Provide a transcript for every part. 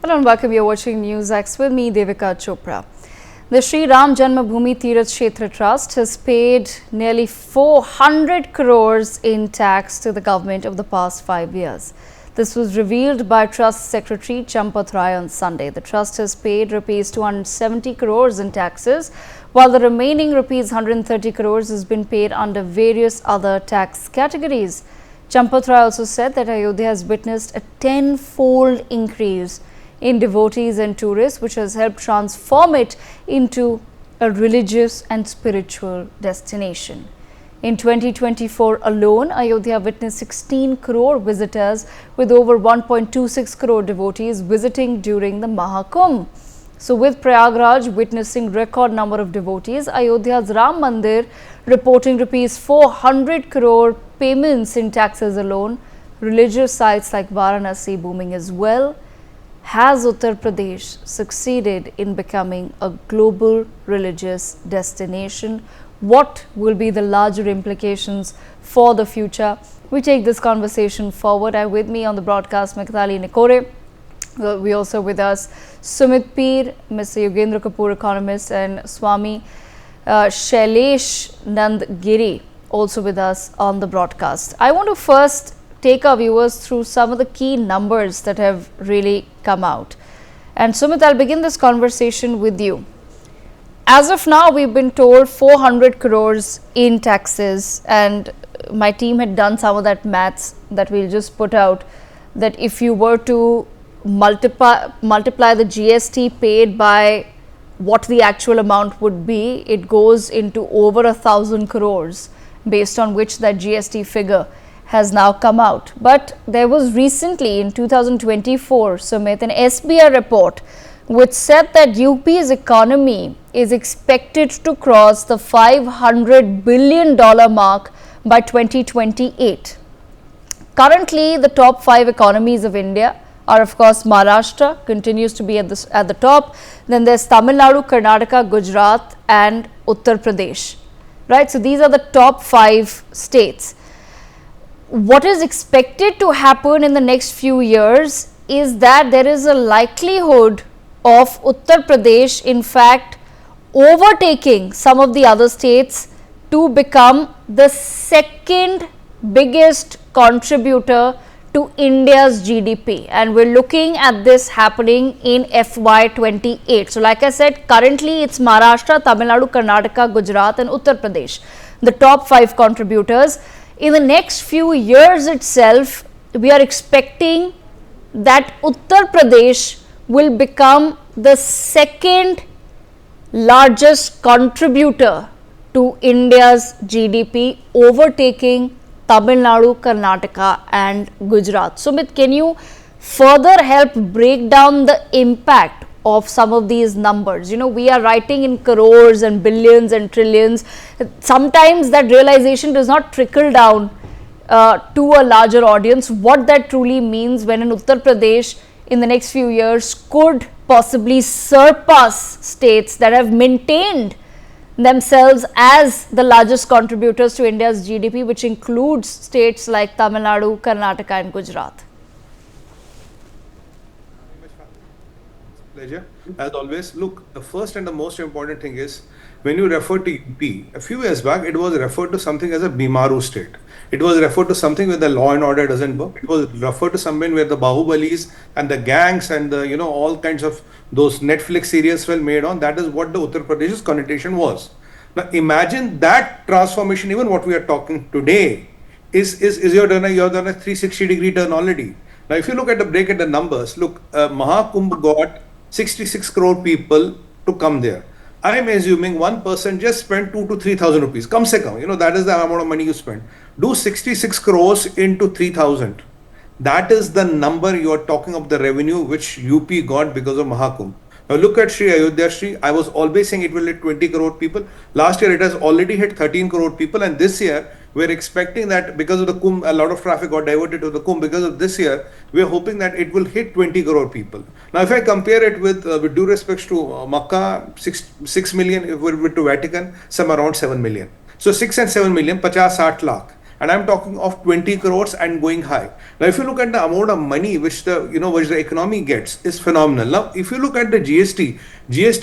Hello and welcome. You're watching Newsx with me, Devika Chopra. The Shri Janmabhoomi Teerth Kshetra Trust has paid nearly 400 crores in tax to the government over the past 5 years. This was revealed by Trust Secretary Champat Rai on Sunday. The trust has paid rupees 270 crores in taxes, while the remaining rupees 130 crores has been paid under various other tax categories. Champat Rai also said that Ayodhya has witnessed a tenfold increase in devotees and tourists, which has helped transform it into a religious and spiritual destination. In 2024 alone, Ayodhya witnessed 16 crore visitors, with over 1.26 crore devotees visiting during the Maha Kumbh. So with Prayagraj witnessing record number of devotees, Ayodhya's Ram Mandir reporting rupees 400 crore payments in taxes alone, religious sites like Varanasi booming as well. Has Uttar Pradesh succeeded in becoming a global religious destination? What will be the larger implications for the future? We take this conversation forward. And with me on the broadcast, Maktali Nikore. We also with us Sumit Peer, Mr. Yogendra Kapoor, economist, and Swami Shailesh Nandgiri, also with us on the broadcast. I want to first take our viewers through some of the key numbers that have really come out. And Sumit, I'll begin this conversation with you. As of now, we've been told 400 crores in taxes, and my team had done some of that maths that we'll just put out, that if you were to multiply the GST paid by what the actual amount would be, it goes into over 1,000 crores, based on which that GST figure has now come out. But there was recently in 2024, Sumit, an SBI report which said that UP's economy is expected to cross the $500 billion mark by 2028. Currently, the top 5 economies of India are, of course, Maharashtra continues to be at the top. Then there's Tamil Nadu, Karnataka, Gujarat and Uttar Pradesh. Right? So these are the top 5 states. What is expected to happen in the next few years is that there is a likelihood of Uttar Pradesh, in fact, overtaking some of the other states to become the second biggest contributor to India's GDP. And we're looking at this happening in FY28. So like I said, currently it's Maharashtra, Tamil Nadu, Karnataka, Gujarat and Uttar Pradesh, the top 5 contributors. In the next few years itself, we are expecting that Uttar Pradesh will become the second largest contributor to India's GDP, overtaking Tamil Nadu, Karnataka and Gujarat. Sumit, can you further help break down the impact of some of these numbers? You know, we are writing in crores and billions and trillions. Sometimes that realization does not trickle down to a larger audience. What that truly means when in Uttar Pradesh in the next few years could possibly surpass states that have maintained themselves as the largest contributors to India's GDP, which includes states like Tamil Nadu, Karnataka and Gujarat. Pleasure. As always, look, the first and the most important thing is when you refer to UP, a few years back, it was referred to something as a Bimaru state. It was referred to something where the law and order doesn't work. It was referred to something where the Bahubalis and the gangs and the, all kinds of those Netflix series were made on. That is what the Uttar Pradesh's connotation was. Now imagine that transformation, even what we are talking today, is you're done a 360-degree turn already. Now if you look at the numbers, look, Maha Kumbh got 66 crore people to come there. I am assuming one person just spent 2,000 to 3,000 rupees. Kam se kam, that is the amount of money you spend. Do 66 crores into 3,000. That is the number you are talking of the revenue which UP got because of Maha Kumbh. Now look at Shri Ayodhya Shri. I was always saying it will hit 20 crore people. Last year it has already hit 13 crore people, and this year we're expecting that because of the Kumbh, a lot of traffic got diverted to the Kumbh. Because of this year, we're hoping that it will hit 20 crore people. Now if I compare it with due respects to Makkah, 6 million, if we're to Vatican, some around 7 million. So 6 and 7 million, 50-60 lakh. And I'm talking of 20 crores and going high. Now, if you look at the amount of money which the economy gets, is phenomenal. Now, if you look at the GST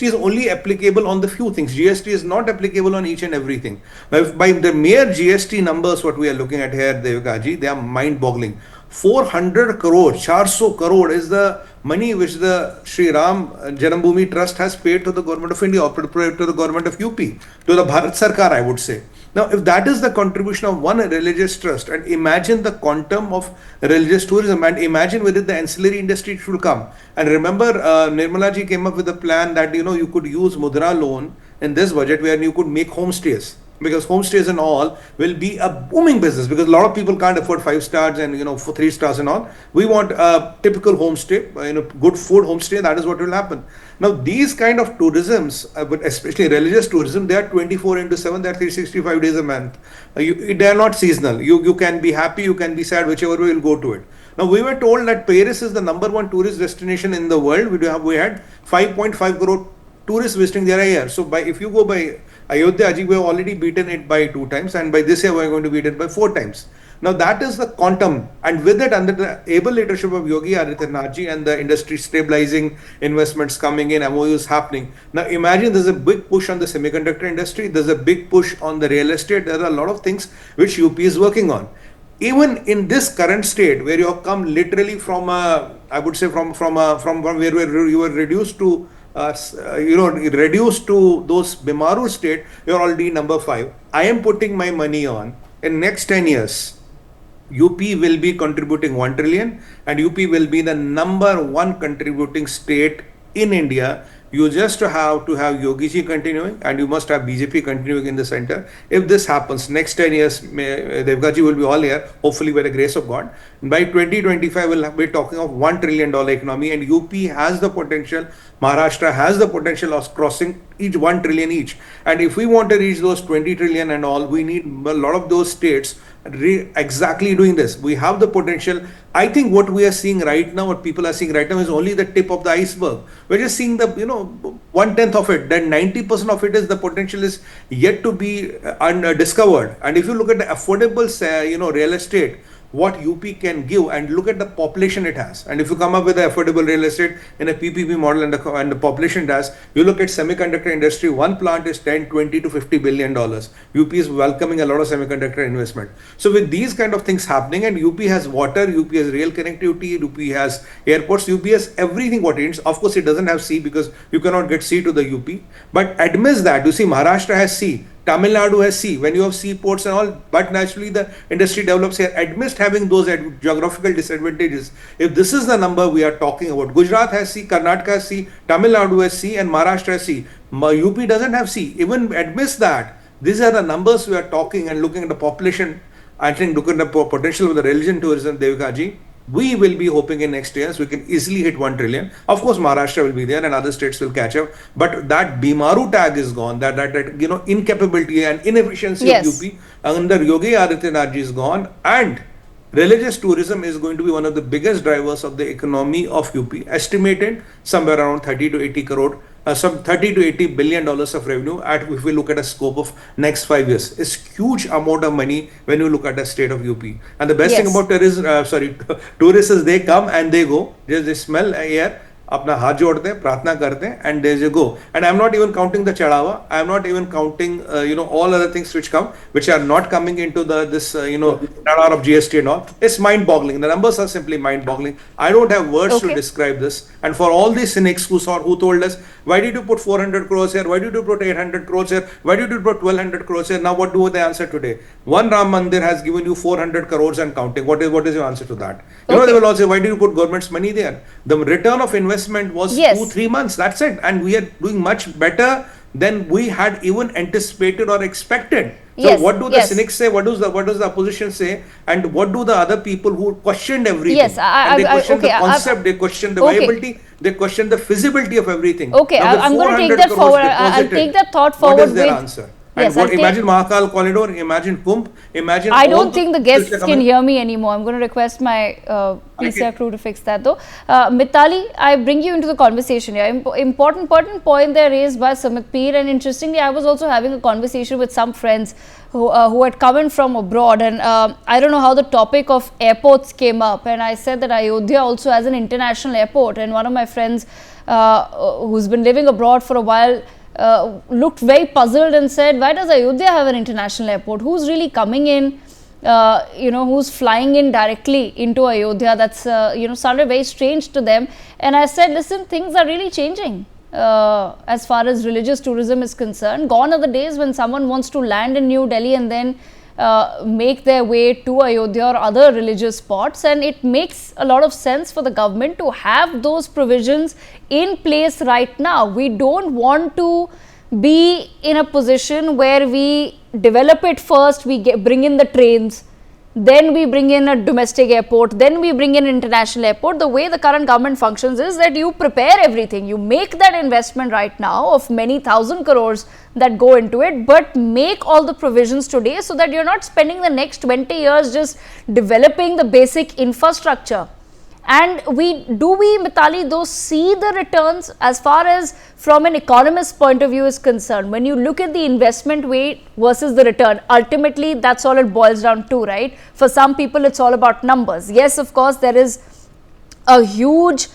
is only applicable on the few things. GST is not applicable on each and everything. Now, if by the mere GST numbers, what we are looking at here, Devikaji, they are mind-boggling. 400 crore, 400 crore is the money which the Shri Ram Janmabhoomi Trust has paid to the government of India, or to the government of UP, to the Bharat Sarkar, I would say. Now, if that is the contribution of one religious trust, and imagine the quantum of religious tourism, and imagine within the ancillary industry it should come. And remember, Nirmala ji came up with a plan that, you could use Mudra loan in this budget where you could make homestays. Because homestays and all will be a booming business, because a lot of people can't afford 5 stars and for 3 stars and all. We want a typical homestay, good food homestay. That is what will happen. Now, these kind of tourisms, but especially religious tourism, they are 24/7. They are 365 days a month. They are not seasonal. You can be happy, you can be sad, whichever way you'll go to it. Now, we were told that Paris is the #1 tourist destination in the world. We had 5.5 crore tourists visiting there a year. So, if you go by Ayodhya, we have already beaten it by 2 times, and by this year we are going to beat it by 4 times. Now, that is the quantum, and with it, under the able leadership of Yogi Adityanath and the industry stabilizing, investments coming in, MOUs happening. Now, imagine there's a big push on the semiconductor industry, there's a big push on the real estate. There are a lot of things which UP is working on. Even in this current state, where you have come literally from I would say from where you were reduced to reduced to those Bimaru state, you're already number 5. I am putting my money on, in next 10 years, UP will be contributing 1 trillion, and UP will be the #1 contributing state in India. You just have to have Yogi ji continuing, and you must have BJP continuing in the center. If this happens, next 10 years, Devgaji will be all here, hopefully by the grace of God. By 2025, we'll be talking of $1 trillion economy, and UP has the potential, Maharashtra has the potential of crossing each 1 trillion each. And if we want to reach those 20 trillion and all, we need a lot of those states exactly doing this. We have the potential. I think what we are seeing right now, what people are seeing right now, is only the tip of the iceberg. We're just seeing the 1/10 of it. Then 90% of it is the potential is yet to be discovered. And if you look at the affordable real estate, what UP can give, and look at the population it has, and if you come up with the affordable real estate in a PPP model, and the population it has, you look at semiconductor industry, one plant is 10, 20 to 50 billion dollars. UP is welcoming a lot of semiconductor investment. So with these kind of things happening, and UP has water, UP has rail connectivity, UP has airports, UP has everything what it needs. Of course, it doesn't have sea, because you cannot get sea to the UP, but amidst that, you see, Maharashtra has sea, Tamil Nadu has sea, when you have seaports and all, but naturally the industry develops here. Amidst having those geographical disadvantages, if this is the number we are talking about, Gujarat has sea, Karnataka has sea, Tamil Nadu has sea, and Maharashtra has sea. UP doesn't have sea. Even amidst that, these are the numbers we are talking, and looking at the population, I think looking at the potential of the religion tourism, Devikaji, we will be hoping in next years we can easily hit 1 trillion. Of course, Maharashtra will be there and other states will catch up. But that Bimaru tag is gone. That incapability and inefficiency of UP under Yogi Adityanath is gone. And religious tourism is going to be one of the biggest drivers of the economy of UP. Estimated somewhere around 30 to 80 crore. Some 30 to 80 billion dollars of revenue if we look at a scope of next 5 years. It's huge amount of money when you look at the state of UP. And the best thing about tourists is they come and they go. They smell air, अपना हाथ जोड़ते हैं, प्रार्थना करते हैं, and there you go. And I'm not even counting the chadawa. I'm not even counting all other things which are not coming into this radar of GST and all. It's mind-boggling. The numbers are simply mind-boggling. I don't have words to describe this. And for all these cynics who told us, why did you put 400 crores here? Why did you put 800 crores here? Why did you put 1200 crores here? Now what do they answer today? One Ram Mandir has given you 400 crores and counting. What is your answer to that? They will also say, why did you put government's money there? The return of investment was 2-3 months. That's it. And we are doing much better than we had even anticipated or expected. So what do the cynics say? What does the opposition say? And what do the other people who questioned everything? They question the concept, they question the viability, they question the feasibility of everything. I'm going to take that forward. I'll take that thought forward. What is their answer? And imagine Mahakal corridor, imagine Kumbh, imagine. I don't think the guests can hear me anymore. I'm going to request my PCR crew to fix that though. Mitali, I bring you into the conversation here. Important point there raised by Samit Peer, and interestingly, I was also having a conversation with some friends who had come in from abroad, and I don't know how the topic of airports came up, and I said that Ayodhya also has an international airport, and one of my friends who's been living abroad for a while looked very puzzled and said, why does Ayodhya have an international airport? Who's really coming in? Who's flying in directly into Ayodhya? That's, sounded very strange to them. And I said, listen, things are really changing as far as religious tourism is concerned. Gone are the days when someone wants to land in New Delhi and then make their way to Ayodhya or other religious spots, and it makes a lot of sense for the government to have those provisions in place right now. We don't want to be in a position where we develop it first, bring in the trains, then we bring in a domestic airport, then we bring in an international airport. The way the current government functions is that you prepare everything, you make that investment right now of many thousand crores that go into it, but make all the provisions today so that you're not spending the next 20 years just developing the basic infrastructure. And Mitali, those see the returns as far as from an economist's point of view is concerned? When you look at the investment weight versus the return, ultimately that's all it boils down to, right? For some people, it's all about numbers. Yes, of course, there is a huge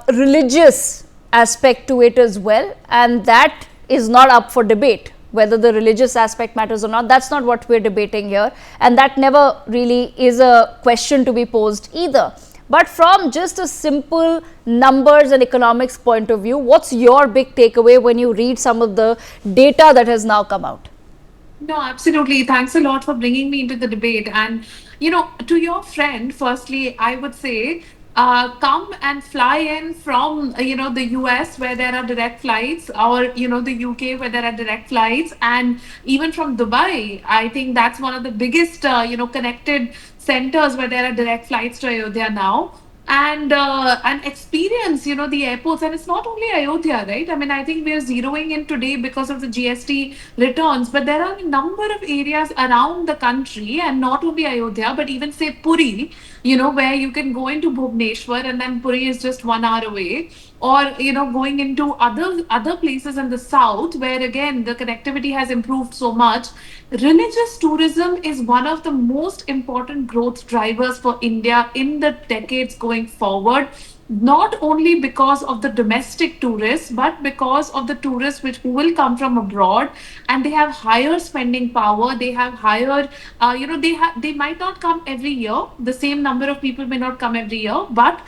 religious aspect to it as well, and that is not up for debate. Whether the religious aspect matters or not, that's not what we're debating here, and that never really is a question to be posed either. But from just a simple numbers and economics point of view, what's your big takeaway when you read some of the data that has now come out? No, absolutely. Thanks a lot for bringing me into the debate. And, to your friend, firstly, I would say, come and fly in from, the US where there are direct flights, or, the UK where there are direct flights, and even from Dubai. I think that's one of the biggest, connected centers where there are direct flights to Ayodhya now. And experience, the airports. And it's not only Ayodhya, right? I mean, I think we are zeroing in today because of the GST returns, but there are a number of areas around the country, and not only Ayodhya, but even say Puri, where you can go into Bhubaneswar, and then Puri is just 1 hour away, or going into other places in the south where again the connectivity has improved so much. Religious tourism is one of the most important growth drivers for India in the decades going forward, not only because of the domestic tourists, but because of the tourists who will come from abroad, and they have higher spending power. They have higher, they might not come every year. The same number of people may not come every year, but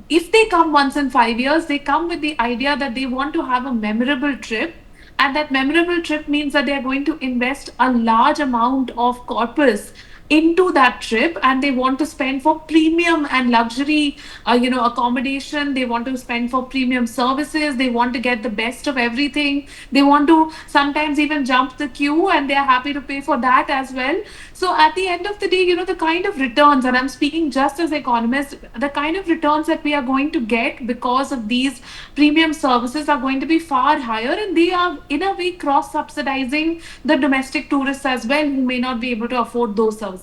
if they come once in 5 years, they come with the idea that they want to have a memorable trip. And that memorable trip means that they are going to invest a large amount of corpus into that trip, and they want to spend for premium and luxury accommodation. They want to spend for premium services. They want to get the best of everything. They want to sometimes even jump the queue, and they are happy to pay for that as well. So at the end of the day, the kind of returns, and I'm speaking just as economists, the kind of returns that we are going to get because of these premium services are going to be far higher, and they are in a way cross subsidizing the domestic tourists as well, who may not be able to afford those services.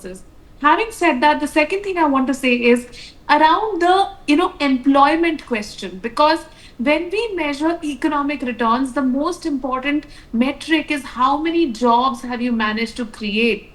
Having said that, the second thing I want to say is around the employment question, because when we measure economic returns, the most important metric is how many jobs have you managed to create.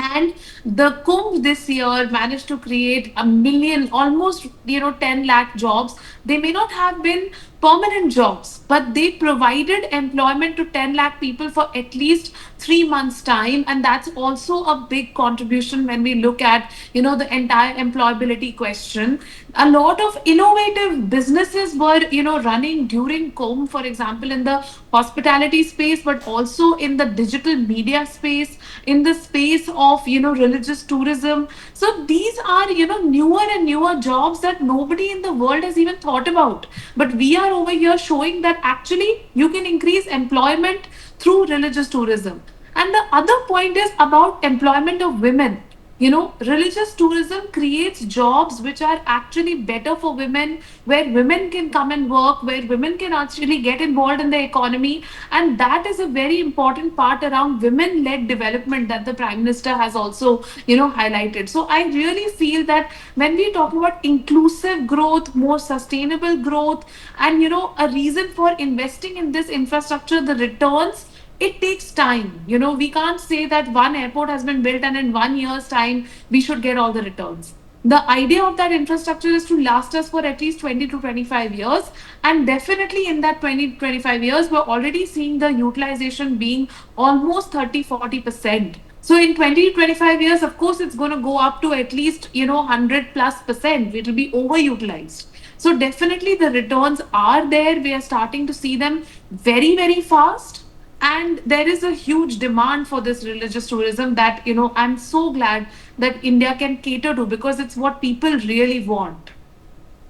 And the Kumbh this year managed to create a million, almost 10 lakh jobs. They may not have been permanent jobs, but they provided employment to 10 lakh people for at least 3 months' time. And that's also a big contribution when we look at the entire employability question. A lot of innovative businesses were running during Kumbh, for example, in the hospitality space, but also in the digital media space, in the space of religious tourism. So these are newer and newer jobs that nobody in the world has even thought about, but we are over here showing that actually you can increase employment through religious tourism. And the other point is about employment of women. Religious tourism creates jobs which are actually better for women, where women can come and work, where women can actually get involved in the economy. And that is a very important part around women led development that the Prime Minister has also, highlighted. So I really feel that when we talk about inclusive growth, more sustainable growth, and, a reason for investing in this infrastructure, the returns it takes time. We can't say that one airport has been built and in 1 year's time we should get all the returns. The idea of that infrastructure is to last us for at least 20 to 25 years. And definitely in that 20 to 25 years, we're already seeing the utilization being almost 30-40%. So in 20 to 25 years, of course, it's going to go up to at least, 100+%. It will be overutilized. So definitely the returns are there. We are starting to see them very, very fast. And there is a huge demand for this religious tourism that, I'm so glad that India can cater to, because it's what people really want.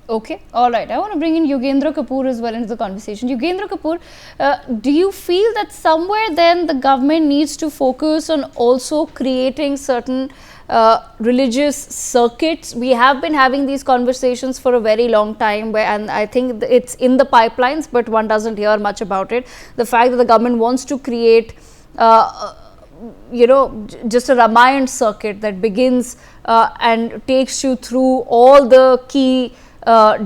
Okay, all right. I want to bring in Yogendra Kapoor as well into the conversation. Yogendra Kapoor, do you feel that somewhere then the government needs to focus on also creating certain religious circuits? We have been having these conversations for a very long time, and I think it's in the pipelines, but one doesn't hear much about it. The fact that the government wants to create just a Ramayana circuit that begins and takes you through all the key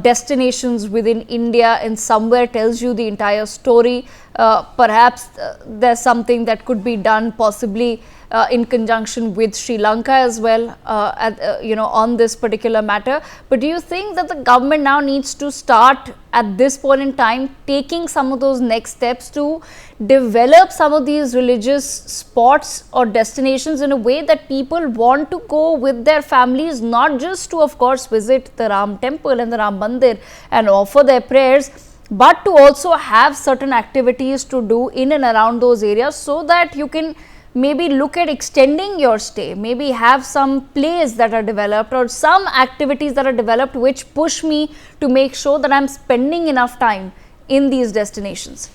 destinations within India and somewhere tells you the entire story. Perhaps there's something that could be done possibly in conjunction with Sri Lanka as well on this particular matter. But do you think that the government now needs to start at this point in time taking some of those next steps to develop some of these religious spots or destinations in a way that people want to go with their families, not just to of course visit the Ram temple and the Ram Mandir and offer their prayers, but to also have certain activities to do in and around those areas, so that you can maybe look at extending your stay, maybe have some plays that are developed or some activities that are developed which push me to make sure that I'm spending enough time in these destinations.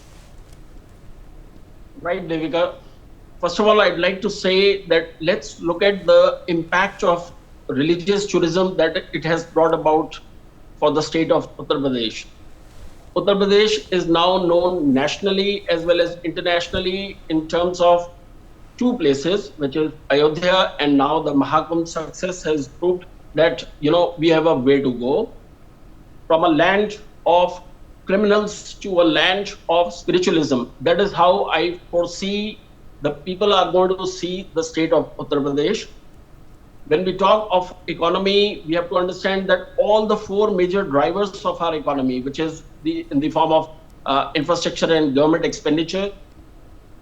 Right, Devika. First of all, I'd like to say that let's look at the impact of religious tourism that it has brought about for the state of Uttar Pradesh. Uttar Pradesh is now known nationally as well as internationally in terms of two places, which is Ayodhya, and now the Maha Kumbh success has proved that, we have a way to go. From a land of criminals to a land of spiritualism. That is how I foresee the people are going to see the state of Uttar Pradesh. When we talk of economy, we have to understand that all the four major drivers of our economy, which is in the form of infrastructure and government expenditure,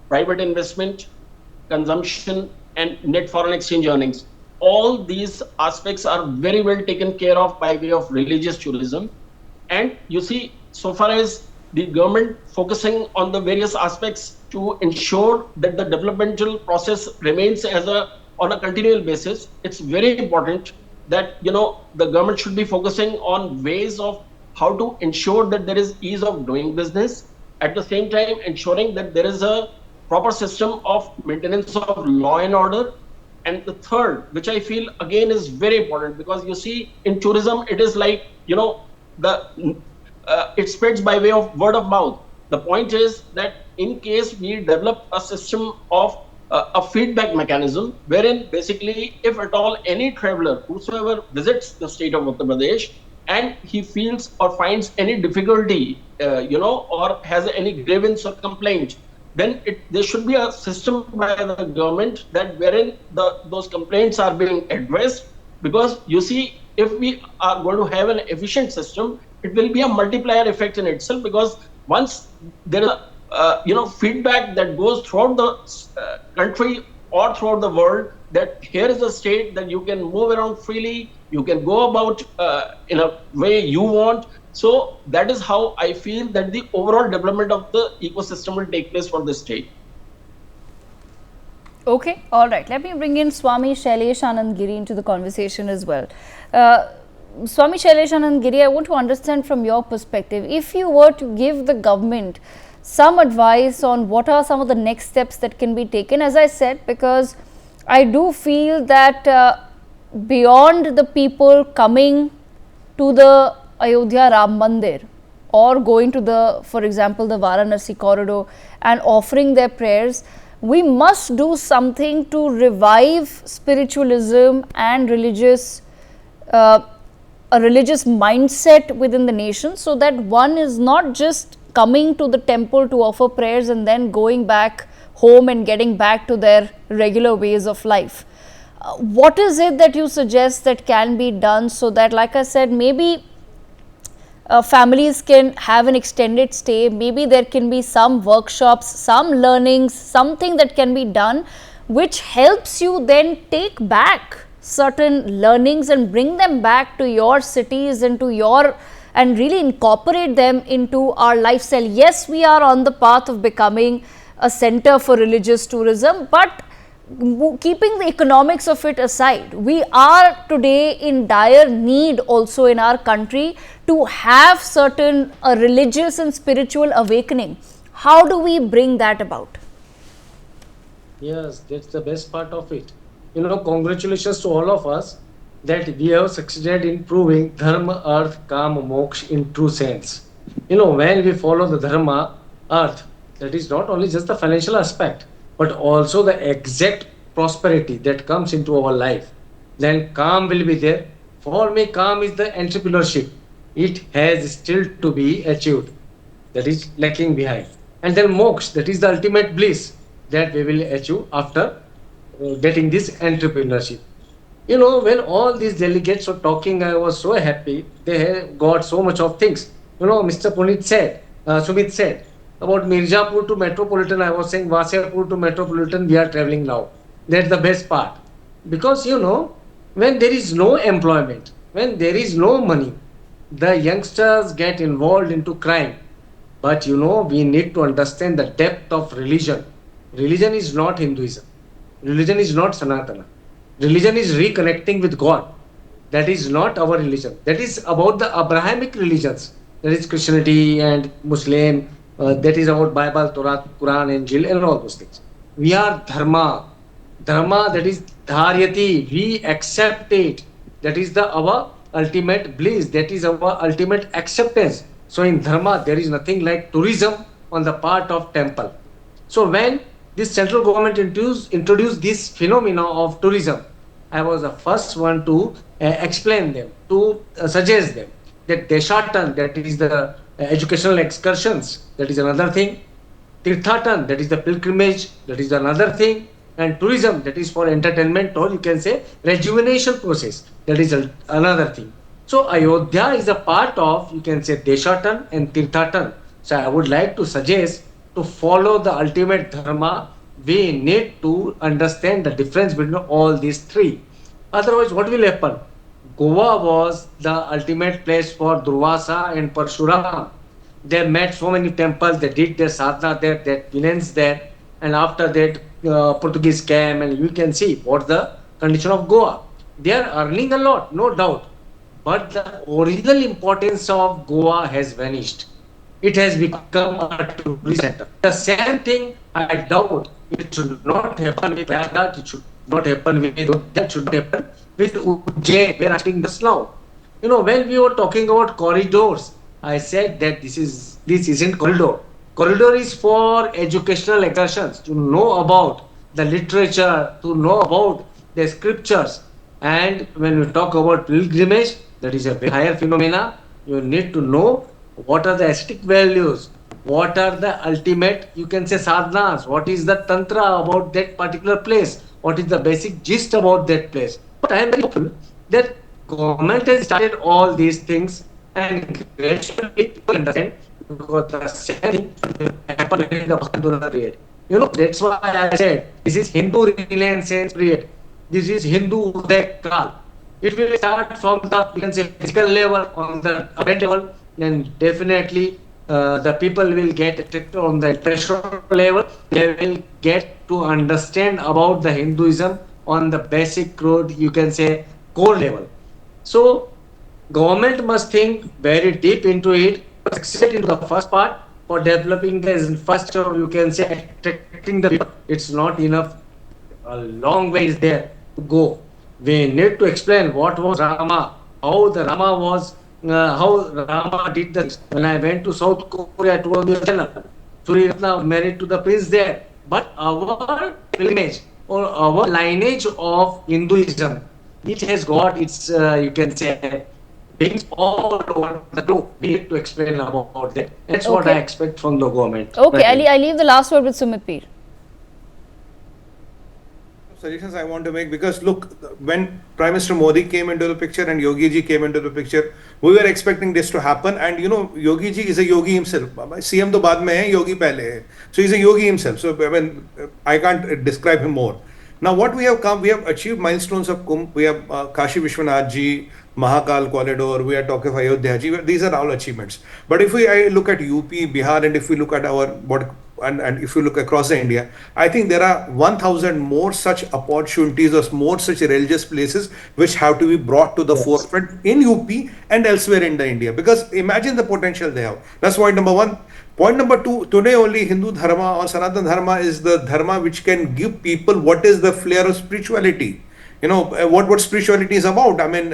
private investment, consumption, and net foreign exchange earnings. All these aspects are very well taken care of by way of religious tourism. And you see, so far as the government focusing on the various aspects to ensure that the developmental process remains on a continual basis, it's very important that the government should be focusing on ways of how to ensure that there is ease of doing business, at the same time ensuring that there is a proper system of maintenance of law and order. And the third, which I feel again is very important, because you see in tourism it is like it spreads by way of word of mouth. The point is that in case we develop a system of a feedback mechanism, wherein basically if at all any traveler whosoever visits the state of Uttar Pradesh and he feels or finds any difficulty or has any grievance or complaint, then there should be a system by the government that wherein those complaints are being addressed. Because you see, if we are going to have an efficient system, it will be a multiplier effect in itself, because once there is feedback that goes throughout the country or throughout the world, that here is a state that you can move around freely, you can go about in a way you want. So that is how I feel that the overall development of the ecosystem will take place for this state. Okay, all right. Let me bring in Swami Shailesh Anand Giri into the conversation as well. Swami Shailesh Anand Giri, I want to understand from your perspective, if you were to give the government some advice on what are some of the next steps that can be taken, as I said, because I do feel that beyond the people coming to the Ayodhya Ram Mandir or going to for example, the Varanasi corridor and offering their prayers, we must do something to revive spiritualism and a religious mindset within the nation, so that one is not just coming to the temple to offer prayers and then going back home and getting back to their regular ways of life. What is it that you suggest that can be done so that, like I said, maybe families can have an extended stay, maybe there can be some workshops, some learnings, something that can be done which helps you then take back certain learnings and bring them back to your cities and to your, and really incorporate them into our lifestyle. Yes, we are on the path of becoming a center for religious tourism, but keeping the economics of it aside, we are today in dire need also in our country to have certain religious and spiritual awakening. How do we bring that about? Yes, that's the best part of it. Congratulations to all of us that we have succeeded in proving Dharma, Arth, Kama, Moksha in true sense. When we follow the Dharma, Arth, that is not only just the financial aspect, but also the exact prosperity that comes into our life. Then calm will be there. For me, calm is the entrepreneurship. It has still to be achieved. That is lacking behind. And then moksha, that is the ultimate bliss that we will achieve after getting this entrepreneurship. When all these delegates were talking, I was so happy. They have got so much of things. Mr. Sumit said, about Mirzapur to Metropolitan, I was saying Vasirpur to Metropolitan, we are traveling now. That's the best part. Because, when there is no employment, when there is no money, the youngsters get involved into crime. But, we need to understand the depth of religion. Religion is not Hinduism. Religion is not Sanatana. Religion is reconnecting with God. That is not our religion. That is about the Abrahamic religions. That is Christianity and Muslim. That is about Bible, Torah, Quran, Injil, and all those things. We are Dharma. Dharma, that is Dharyati. We accept it. That is our ultimate bliss. That is our ultimate acceptance. So in Dharma, there is nothing like tourism on the part of temple. So when this central government introduced this phenomena of tourism, I was the first one to explain them, to suggest them that Deshatan, that is the educational excursions, that is another thing. Teerthatan, that is the pilgrimage, that is another thing. And tourism, that is for entertainment, or you can say rejuvenation process, that is another thing. So Ayodhya is a part of, you can say, Deshatan and Teerthatan. So I would like to suggest to follow the ultimate Dharma. We need to understand the difference between all these three. Otherwise, what will happen? Goa was the ultimate place for Durvasa and Parshuram. They met so many temples, they did their sadhana there, their penance there, and after that, Portuguese came, and you can see what's the condition of Goa. They are earning a lot, no doubt, but the original importance of Goa has vanished. It has become a tourist center. The same thing, I doubt, it should not happen with Prayagraj, it should not happen with that should happen with Ujjain, where I think just now. When we were talking about corridors, I said that this isn't corridor. Corridor is for educational excursions, to know about the literature, to know about the scriptures. And when we talk about pilgrimage, that is a very higher phenomena. You need to know what are the aesthetic values, what are the ultimate, you can say, sadhanas, what is the tantra about that particular place, what is the basic gist about that place. But I am very hopeful that government has started all these things, and gradually people understand, because the same thing happened in the Bhandura period. That's why I said this is Hindu Renaissance period. This is Hindu Uday Kal. It will start from the, you can say, physical level, on the event level, then definitely the people will get attracted on the intellectual level. They will get to understand about the Hinduism on the basic road, you can say, core level. So government must think very deep into it, succeed into the first part for developing the infrastructure, you can say, attracting the people. It's not enough. A long way is there to go. We need to explain what was Rama, how the Rama was, how Rama did this. When I went to South Korea, I told you, Shri married to the prince there. But our pilgrimage or our lineage of Hinduism, it has got its, you can say, beings all over the globe. We need to explain about that. That's what I expect from the government. Okay, I leave the last word with Sumit Peer. suggestions I want to make, because look, when Prime Minister Modi came into the picture and Yogi ji came into the picture, we were expecting this to happen. And you know, Yogi ji is a yogi himself. CM to baad mein hai, yogi pehle hai. So he's a yogi himself. So I mean, I can't describe him more. Now what we have achieved milestones of Kumbh. We have Kashi Vishwanath ji, Mahakal corridor, we are talking of Ayodhya ji. These are all achievements. But if I look at UP, Bihar, and if we look at our and if you look across the India, I think there are 1,000 more such opportunities or more such religious places which have to be brought to the forefront in UP and elsewhere in the India. Because imagine the potential they have. That's point number one. Point number two, today only Hindu Dharma or Sanatana Dharma is the Dharma which can give people what is the flair of spirituality. You know, what spirituality is about. I mean,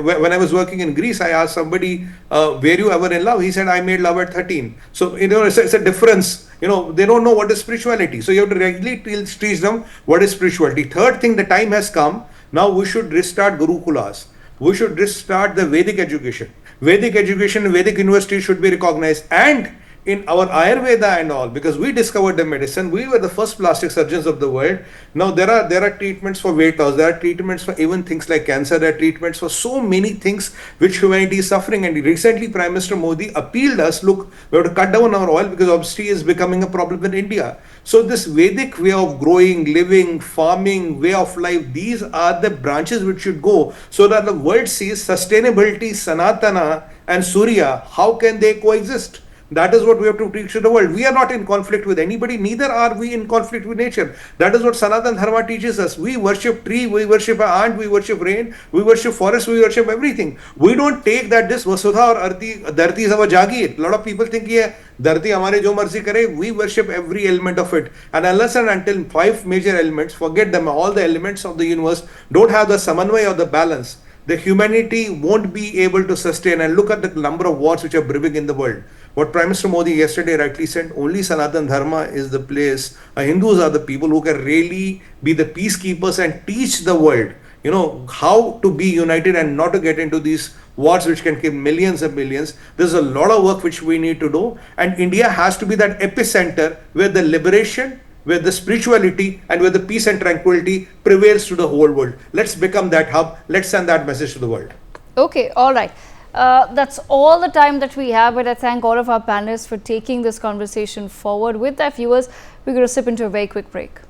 when I was working in Greece, I asked somebody, were you ever in love? He said, I made love at 13. So, you know, it's a difference. You know, they don't know what is spirituality. So you have to regularly teach them what is spirituality. Third thing, the time has come. Now we should restart Gurukulas. We should restart the Vedic education. Vedic education, Vedic universities should be recognized. And in our Ayurveda and all, because we discovered the medicine, we were the first plastic surgeons of the world. Now there are treatments for weight loss, there are treatments for even things like cancer, there are treatments for so many things which humanity is suffering. And recently Prime Minister Modi appealed us, look, we have to cut down our oil because obesity is becoming a problem in India. So this Vedic way of growing, living, farming, way of life, these are the branches which should go so that the world sees sustainability, Sanatana and Surya, how can they coexist? That is what we have to teach to the world. We are not in conflict with anybody, neither are we in conflict with nature. That is what Sanatana Dharma teaches us. We worship tree, we worship an ant, we worship rain, we worship forest, we worship everything. We don't take that this Vasudha or Dharti is our Jagir. A lot of people think, yeah, Dharti hamare jo marzi kare. We worship every element of it. And unless and until 5 major elements, forget them, all the elements of the universe don't have the samanvay or the balance, the humanity won't be able to sustain. And look at the number of wars which are brewing in the world. What Prime Minister Modi yesterday rightly said, only Sanatana Dharma is the place. Hindus are the people who can really be the peacekeepers and teach the world, you know, how to be united and not to get into these wars which can kill millions and millions. There's a lot of work which we need to do. And India has to be that epicenter where the liberation, where the spirituality and where the peace and tranquility prevails to the whole world. Let's become that hub. Let's send that message to the world. Okay, all right. That's all the time that we have, but I thank all of our panelists for taking this conversation forward. With that, viewers, we're going to sip into a very quick break.